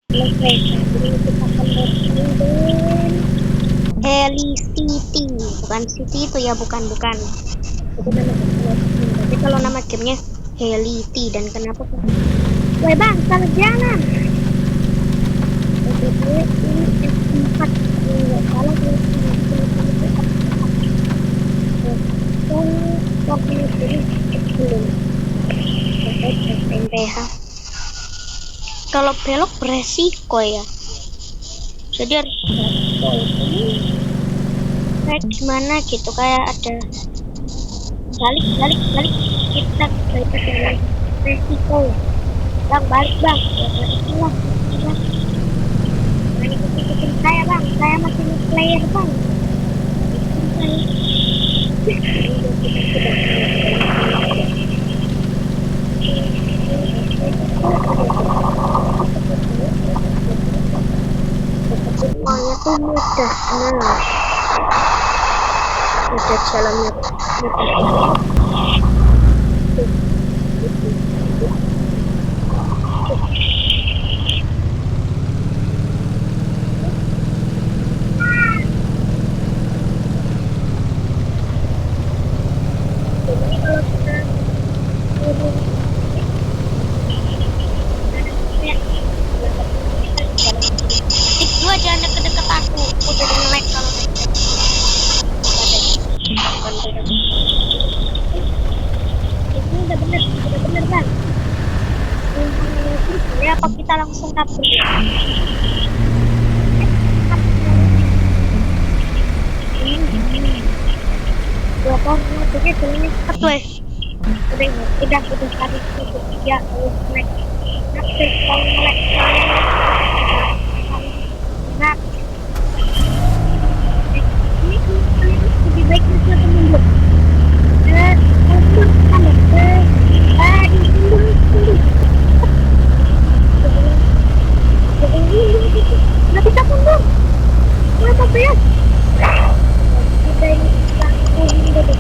Oke, jadi kita akan bermain Heli City, bukan City itu ya, bukan. Itu nama gamenya. Tapi kalau nama gamenya Heli T dan kenapa? Woi bang, salah jalan. Oke, ini F4. Nggak salah kalau belum. MPH. Kalau belok beresiko ya. Jadi harus kayak gimana gitu, kayak ada balik kita balik resiko. Bang balik bang, itulah ikutin saya bang, saya masih player bang. Semuanya tuh mudah, nah mudah jalannya mudah. Dua jangan deket-deket aku udah nge-lag kalau ini udah bener bang. Ya apa kita langsung kabur? Dua tahun motornya jalannya cepet weh. Udah tadi ya naik naik kalau naik nah ini lebih baik kita mundur mundur kan nggak bisa mundur kenapa ya kita ini mundur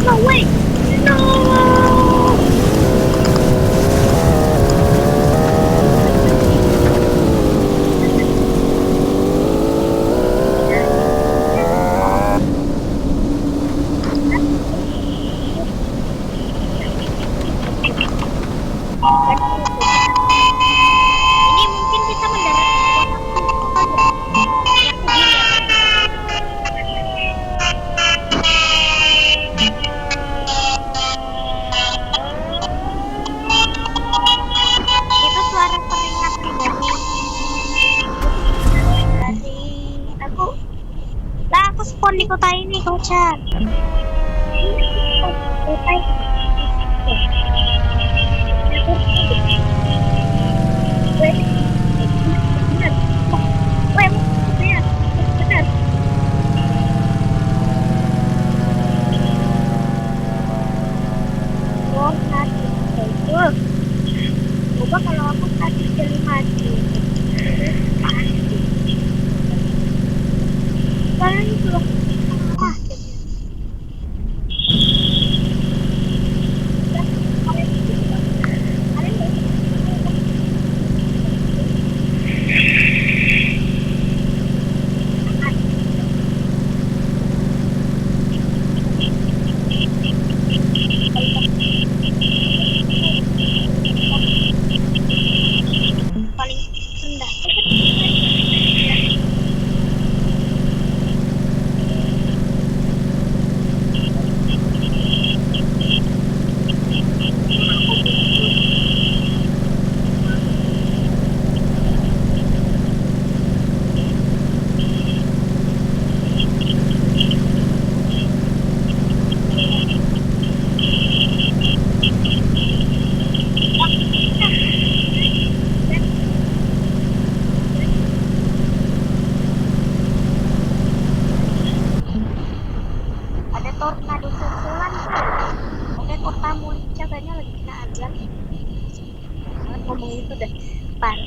No way! Ini mungkin bisa mendarat itu suara peringatan dari aku spawn di kota ini Kocan. Kota coba kalau aku tadi jadi mati sekarang itu lapar.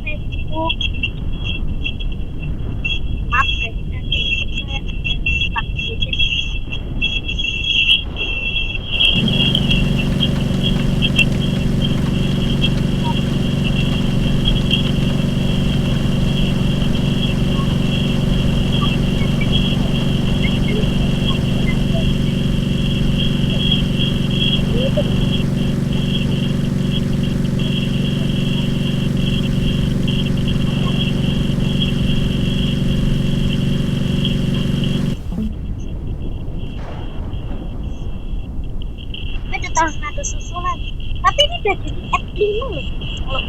Facebook, maaf guys, nanti saya ada sedikit. Ada susulan, tapi ini udah jadi F5 loh. Kalau